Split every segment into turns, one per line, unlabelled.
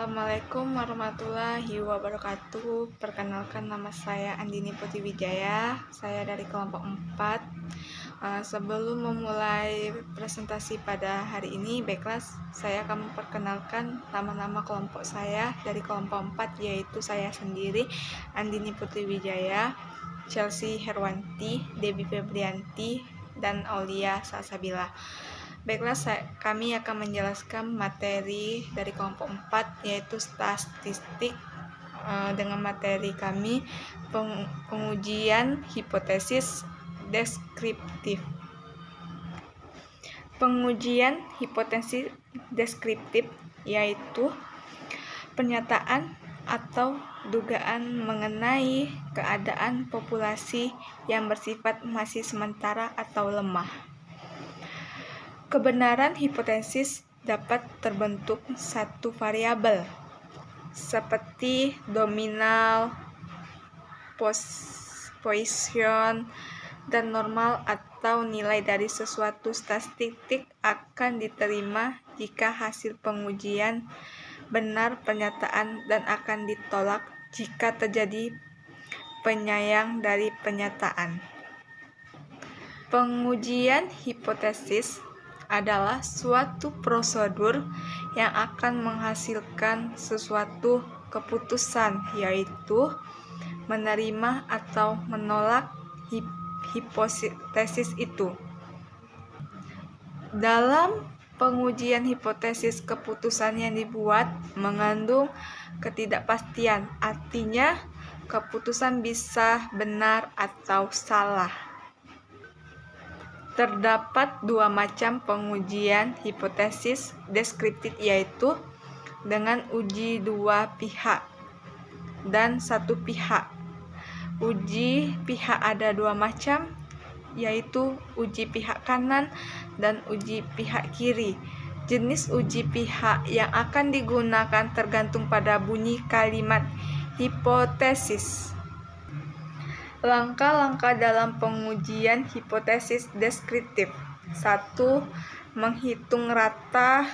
Assalamualaikum warahmatullahi wabarakatuh. Perkenalkan, nama saya Andini Putri Wijaya. Saya dari kelompok 4. Sebelum memulai presentasi pada hari ini, baiklah saya akan memperkenalkan nama-nama kelompok saya dari kelompok 4, yaitu saya sendiri, Andini Putri Wijaya, Chelsea Herwanti, Debbie Febrianti, dan Aulia Salsabila. Baiklah, kami akan menjelaskan materi dari kelompok 4, yaitu statistik, dengan materi kami pengujian hipotesis deskriptif. Pengujian hipotesis deskriptif yaitu pernyataan atau dugaan mengenai keadaan populasi yang bersifat masih sementara atau lemah. Kebenaran hipotesis dapat terbentuk satu variabel, seperti nominal, Poisson, dan normal, atau nilai dari sesuatu statistik akan diterima jika hasil pengujian benar pernyataan dan akan ditolak jika terjadi penyayang dari pernyataan. Pengujian hipotesis adalah suatu prosedur yang akan menghasilkan sesuatu keputusan, yaitu menerima atau menolak hipotesis itu. Dalam pengujian hipotesis, keputusan yang dibuat mengandung ketidakpastian, artinya keputusan bisa benar atau salah. Terdapat dua macam pengujian hipotesis deskriptif, yaitu dengan uji dua pihak dan satu pihak. Uji pihak ada dua macam, yaitu uji pihak kanan dan uji pihak kiri. Jenis uji pihak yang akan digunakan tergantung pada bunyi kalimat hipotesis. Langkah-langkah dalam pengujian hipotesis deskriptif. 1. Menghitung rata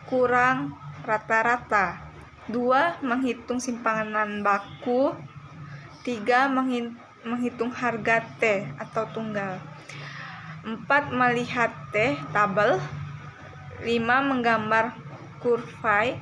kurang rata-rata. 2. Menghitung simpanan baku. 3. Menghitung harga T atau tunggal. 4. Melihat T tabel. 5. Menggambar kurva.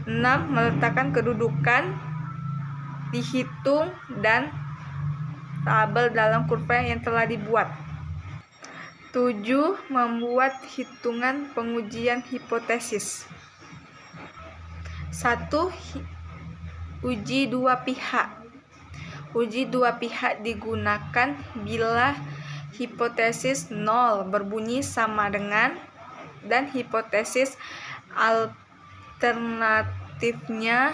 6. Meletakkan kedudukan dihitung dan tabel dalam kurva yang telah dibuat. 7. Membuat hitungan pengujian hipotesis. 1. Uji dua pihak. Uji dua pihak digunakan bila hipotesis 0 berbunyi sama dengan dan hipotesis alternatifnya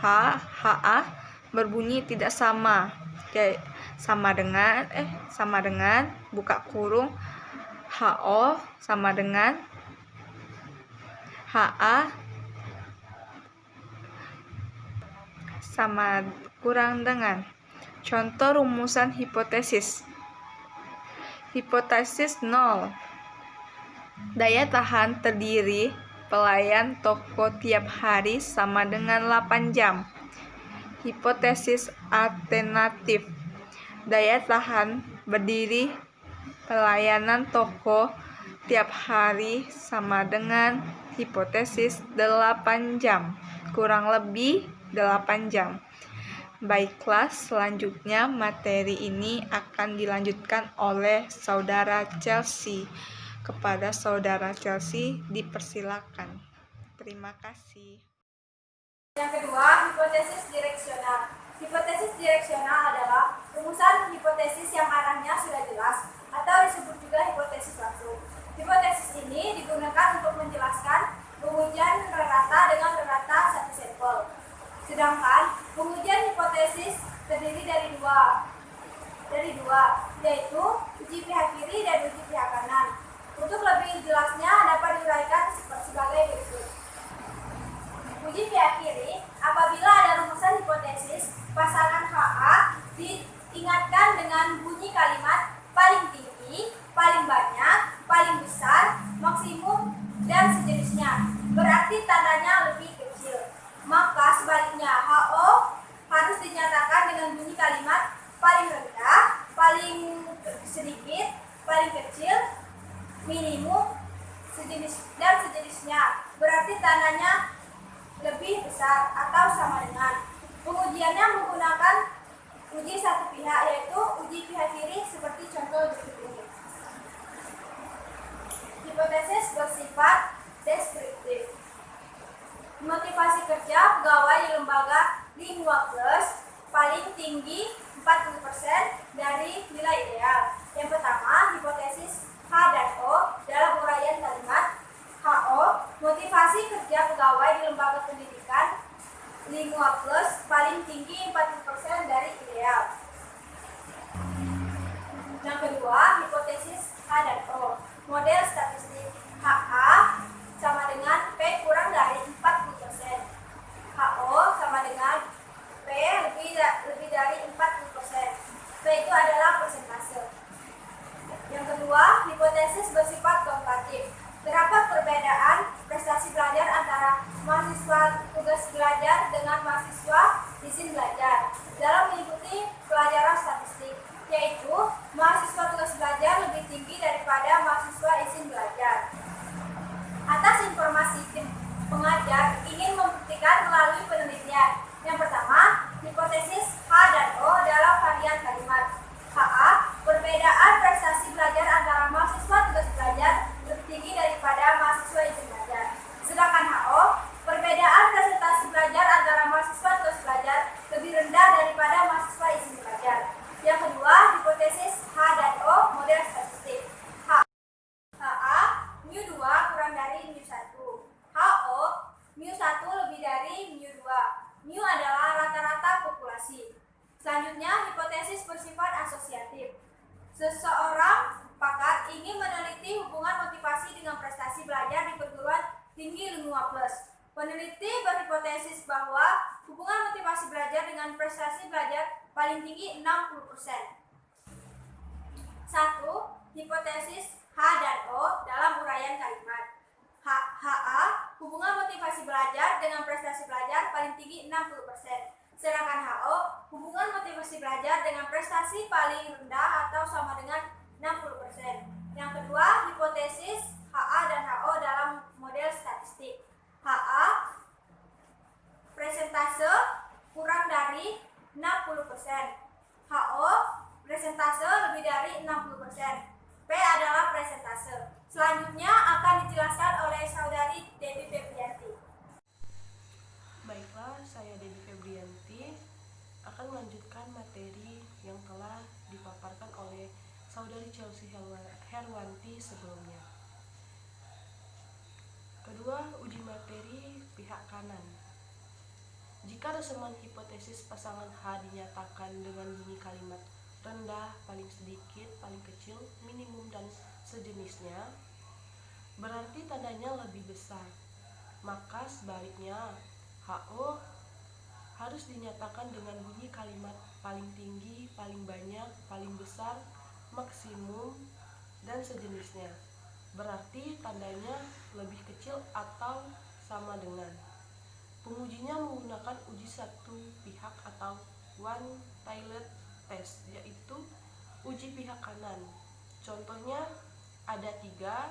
HA berbunyi tidak sama. Sama dengan buka kurung HO sama dengan HA sama kurang dengan. Contoh rumusan hipotesis. Hipotesis 0. Daya tahan terdiri pelayan toko tiap hari sama dengan 8 jam. Hipotesis alternatif. Daya tahan berdiri pelayanan toko tiap hari sama dengan hipotesis 8 jam, kurang lebih 8 jam. Baiklah, selanjutnya materi ini akan dilanjutkan oleh saudara Chelsea. Kepada saudara Chelsea dipersilakan. Terima kasih.
Yang kedua, hipotesis direksional. Hipotesis direksional adalah rumusan hipotesis yang arahnya sudah jelas atau disebut juga hipotesis langsung. Hipotesis ini digunakan untuk menjelaskan pengujian rata dengan rata satu sampel. Sedangkan pengujian hipotesis terdiri dari dua, yaitu uji pihak kiri dan uji pihak kanan. Untuk lebih jelasnya dapat diuraikan sebagai berikut. Uji pihak kiri, apabila ada rumusan hipotesis, pasangan HA diingatkan dengan bunyi kalimat paling tinggi, paling banyak, paling besar, maksimum, dan sejenisnya. Berarti tandanya lebih kecil. paling sedikit, paling kecil, minimum, dan sejenisnya. Berarti tandanya lebih besar atau sama dengan. Pengujiannya menggunakan uji satu pihak, yaitu uji pihak kiri seperti contoh berikut ini. Hipotesis bersifat deskriptif. Motivasi kerja pegawai di lembaga Lingua Plus paling tinggi 40% dari nilai ideal. Yang pertama, hipotesis H dan O dalam uraian kalimat. HO, motivasi kerja pegawai di lembaga pendidikan Lingua Plus paling tinggi 40% dari ideal. Yang kedua, hipotesis H dan O, model statistik. HA sama dengan P kurang dari 40%. HO sama dengan P lebih dari 40%. P itu adalah persentase. Yang kedua, hipotesis bersifat komparatif. Terdapat perbedaan prestasi belajar antara mahasiswa tugas belajar dengan mahasiswa izin belajar dalam mengikuti pelajaran statistik, yaitu mahasiswa tugas belajar lebih tinggi daripada mahasiswa izin belajar. Atas informasi tim pengajar ingin membuktikan melalui penelitian. Yang pertama, hipotesis H dan O dalam varian kalimat. HA, perbedaan prestasi belajar antara mahasiswa tugas belajar lebih tinggi daripada mahasiswa izin belajar. Sedangkan HO, perbedaan presentasi belajar antara mahasiswa tugas belajar lebih rendah daripada mahasiswa izin belajar. Yang kedua, hipotesis H dan O model statistik. HA, mu2 kurang dari mu1. HO, mu1 lebih dari mu2. Mu adalah rata-rata populasi. Selanjutnya, hipotesis bersifat asosiatif. Seseorang pakar ingin meneliti hubungan motivasi dengan prestasi belajar di perguruan tinggi Lingua Plus. Peneliti berhipotesis bahwa hubungan motivasi belajar dengan prestasi belajar paling tinggi 60%. 1. Hipotesis H dan O dalam uraian kalimat. HA, hubungan motivasi belajar dengan prestasi belajar paling tinggi 60%. Sedangkan HO, hubungan motivasi belajar dengan prestasi paling rendah atau sama dengan 60%. Yang kedua, hipotesis HA dan HO dalam model statistik. HA, presentase kurang dari 60%. HO, presentase lebih dari 60%. P adalah presentase. Selanjutnya akan dijelaskan oleh saudari Debbie Febrianti.
Baiklah, saya Debbie Febrianti akan melanjutkan materi yang telah dipaparkan oleh saudari Chelsea Herwanti sebelumnya. Kedua, uji materi pihak kanan. Jika reseman hipotesis pasangan H dinyatakan dengan bunyi kalimat rendah, paling sedikit, paling kecil, minimum, dan sejenisnya, berarti tandanya lebih besar. Maka sebaliknya, HO harus dinyatakan dengan bunyi kalimat paling tinggi, paling banyak, paling besar, maksimum, dan sejenisnya. Berarti tandanya lebih kecil atau sama dengan. Pengujinya menggunakan uji satu pihak atau one-tiled test, yaitu uji pihak kanan. Contohnya ada 3.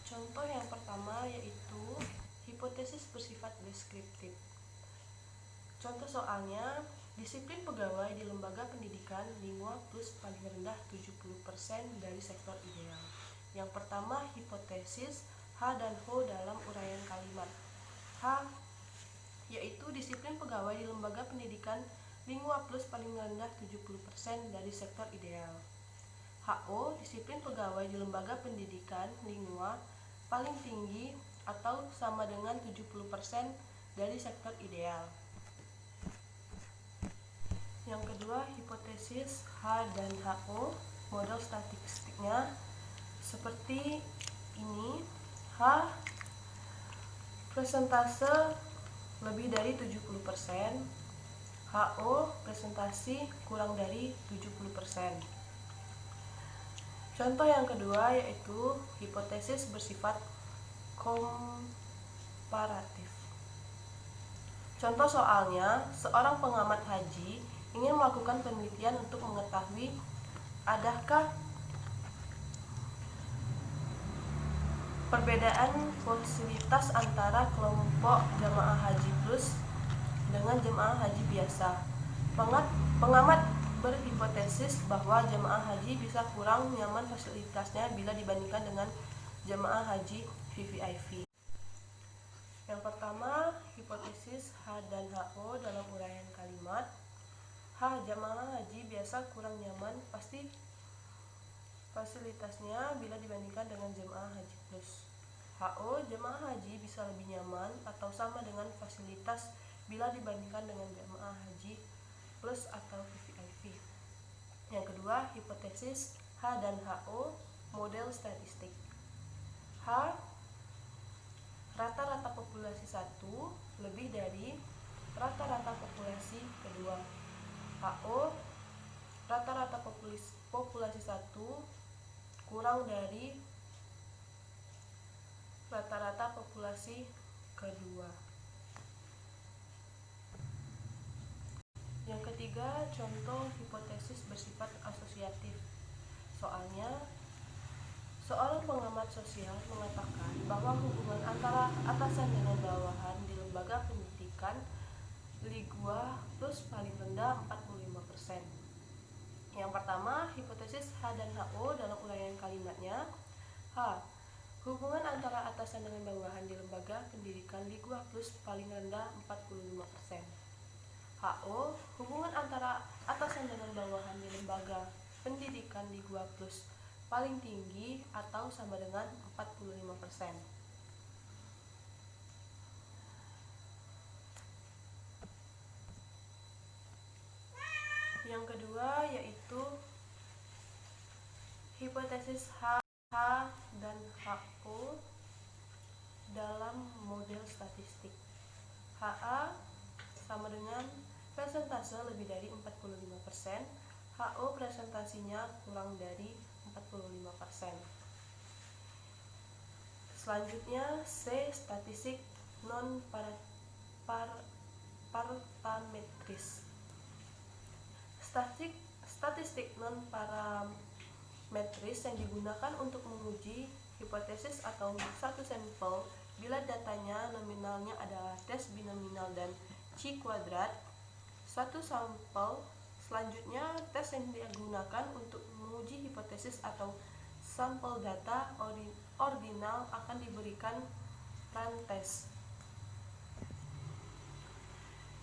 Contoh yang pertama yaitu hipotesis bersifat deskriptif. Contoh soalnya, disiplin pegawai di lembaga pendidikan Lingua Plus paling rendah 70% dari sektor ideal. Yang pertama, hipotesis H dan Ho dalam uraian kalimat. H yaitu disiplin pegawai di lembaga pendidikan Lingua Plus paling rendah 70% dari sektor ideal. HO, disiplin pegawai di lembaga pendidikan Lingua paling tinggi atau sama dengan 70% dari sektor ideal. Yang kedua, hipotesis H dan HO, model statistiknya seperti ini. H, presentase lebih dari 70%, HO, presentasi kurang dari 70%. Contoh yang kedua yaitu hipotesis bersifat komparatif. Contoh soalnya, seorang pengamat haji ingin melakukan penelitian untuk mengetahui adakah perbedaan fasilitas antara kelompok jemaah haji plus dengan jemaah haji biasa? Pengamat berhipotesis bahwa jemaah haji bisa kurang nyaman fasilitasnya bila dibandingkan dengan jemaah haji VVIP. Yang pertama, hipotesis H dan HO dalam uraian kalimat. H. Jemaah haji biasa kurang nyaman pasti fasilitasnya bila dibandingkan dengan jemaah haji plus. HO. Jemaah haji bisa lebih nyaman atau sama dengan fasilitas bila dibandingkan dengan jemaah haji plus atau VVIP. Yang kedua, hipotesis H dan HO model statistik. H. Rata-rata populasi 1 lebih dari rata-rata populasi kedua. HO. Rata-rata populasi 1 kurang dari rata-rata populasi kedua. Yang ketiga, contoh hipotesis bersifat asosiatif. Soalnya, seorang pengamat sosial mengatakan bahwa hubungan antara atasan dengan bawahan di lembaga pendidikan Ligua plus paling rendah 45%. Yang pertama, hipotesis H dan HO dalam uraian kalimatnya. H. Hubungan antara atasan dengan bawahan di lembaga pendidikan Ligua plus paling rendah 45%. HO. Hubungan antara atasan dengan bawahan di lembaga pendidikan Ligua plus paling tinggi atau sama dengan 45%. Yang kedua yaitu hipotesis H dan HO dalam model statistik. HA sama dengan persentase lebih dari 45%, HO presentasinya kurang dari 45%. Selanjutnya C. Statistik non parametris. Statistik non parametris yang digunakan untuk menguji hipotesis atau satu sampel bila datanya nominalnya adalah tes binominal dan C kuadrat. Satu sampel selanjutnya, tes yang digunakan untuk menguji hipotesis atau sampel data ordinal akan diberikan rantes.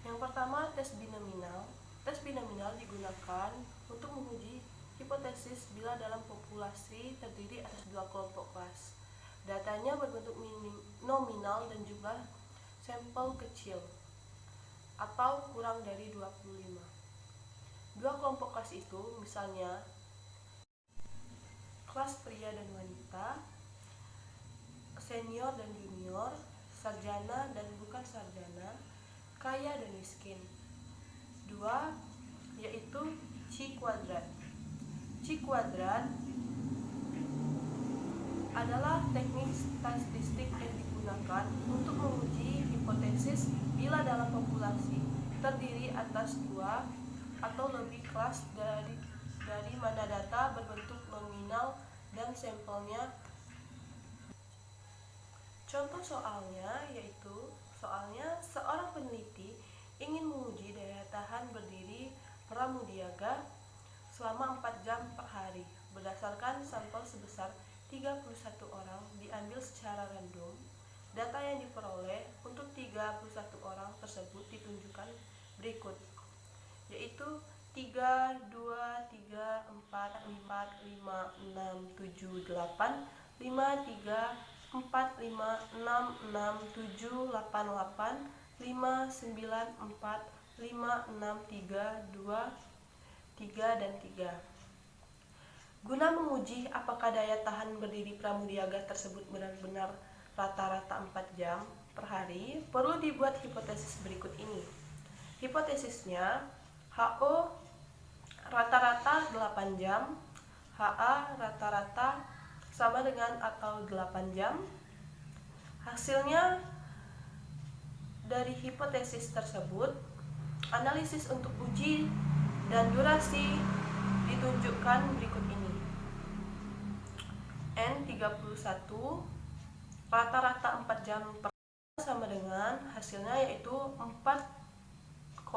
Yang pertama, tes binominal. Tes binominal digunakan untuk menguji hipotesis bila dalam populasi terdiri atas dua kelompok kelas. Datanya berbentuk nominal dan jumlah sampel kecil atau kurang dari 25. Dua kelompok kelas itu misalnya kelas pria dan wanita, senior dan junior, sarjana dan bukan sarjana, kaya dan miskin. Dua, yaitu C kuadrat. C kuadrat adalah teknik statistik yang digunakan untuk menguji hipotesis bila dalam populasi terdiri atas dua atau lebih kelas dari mana data berbentuk nominal dan sampelnya. Contoh soalnya yaitu seorang peneliti ingin menguji daya tahan berdiri pramudiaga selama 4 jam per hari berdasarkan sampel sebesar 31 orang diambil secara random. Data yang diperoleh untuk 31 orang tersebut ditunjukkan berikut, yaitu 3, 2, 3, 4, 4, 5, 6, 7, 8, 5, 3, 4, 5, 6, 6, 7, 8, 8, 5, 9, 4, 5, 6, 3, 2, 3, dan 3. Guna menguji apakah daya tahan berdiri pramudiaga tersebut benar-benar rata-rata 4 jam per hari, perlu dibuat hipotesis berikut ini. Hipotesisnya, HO rata-rata 8 jam, HA rata-rata sama dengan atau 8 jam. Hasilnya dari hipotesis tersebut, analisis untuk uji dan durasi ditunjukkan berikut N31 rata-rata 4 jam per sama dengan hasilnya yaitu 4,645,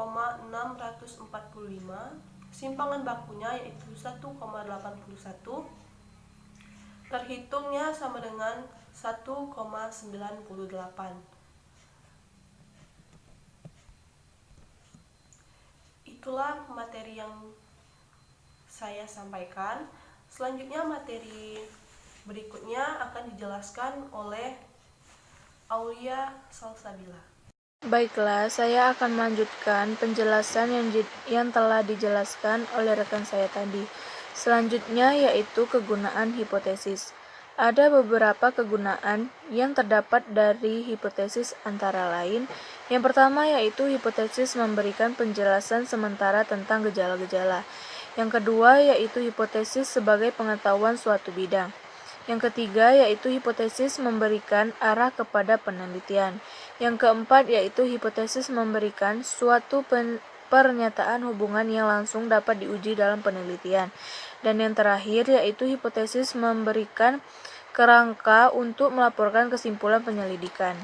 simpangan bakunya yaitu 1,81, terhitungnya sama dengan 1,98. Itulah materi yang saya sampaikan. Selanjutnya materi berikutnya akan dijelaskan oleh Aulia Salsabila.
Baiklah, saya akan melanjutkan penjelasan yang telah dijelaskan oleh rekan saya tadi. Selanjutnya yaitu kegunaan hipotesis. Ada beberapa kegunaan yang terdapat dari hipotesis antara lain. Yang pertama yaitu hipotesis memberikan penjelasan sementara tentang gejala-gejala. Yang kedua yaitu hipotesis sebagai pengetahuan suatu bidang. Yang ketiga yaitu hipotesis memberikan arah kepada penelitian. Yang keempat yaitu hipotesis memberikan suatu pernyataan hubungan yang langsung dapat diuji dalam penelitian. Dan yang terakhir yaitu hipotesis memberikan kerangka untuk melaporkan kesimpulan penyelidikan.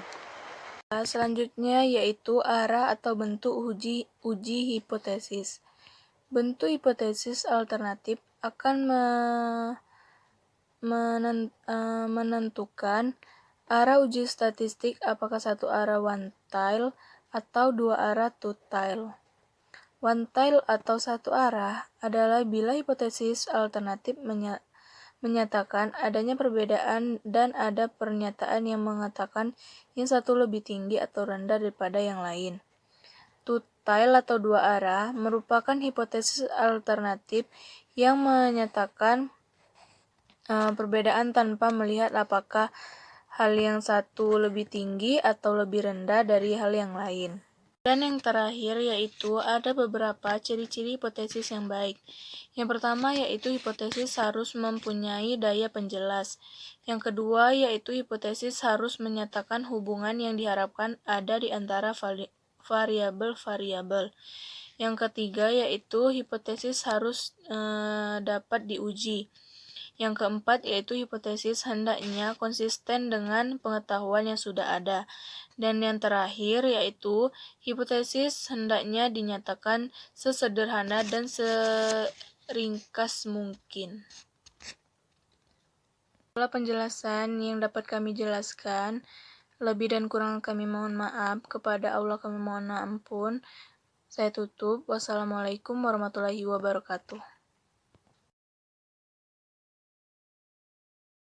Selanjutnya yaitu arah atau bentuk uji hipotesis. Bentuk hipotesis alternatif akan menentukan arah uji statistik apakah satu arah one tail atau dua arah two tail. One tail atau satu arah adalah bila hipotesis alternatif menyatakan adanya perbedaan dan ada pernyataan yang mengatakan yang satu lebih tinggi atau rendah daripada yang lain. Two tail atau dua arah merupakan hipotesis alternatif yang menyatakan perbedaan tanpa melihat apakah hal yang satu lebih tinggi atau lebih rendah dari hal yang lain. Dan yang terakhir yaitu ada beberapa ciri-ciri hipotesis yang baik. Yang pertama yaitu hipotesis harus mempunyai daya penjelas. Yang kedua yaitu hipotesis harus menyatakan hubungan yang diharapkan ada di antara variabel-variabel. Yang ketiga yaitu hipotesis harus dapat diuji. Yang keempat yaitu hipotesis hendaknya konsisten dengan pengetahuan yang sudah ada. Dan yang terakhir yaitu hipotesis hendaknya dinyatakan sesederhana dan seringkas mungkin. Itulah penjelasan yang dapat kami jelaskan. Lebih dan kurang kami mohon maaf. Kepada Allah kami mohon ampun. Saya tutup. Wassalamualaikum warahmatullahi wabarakatuh.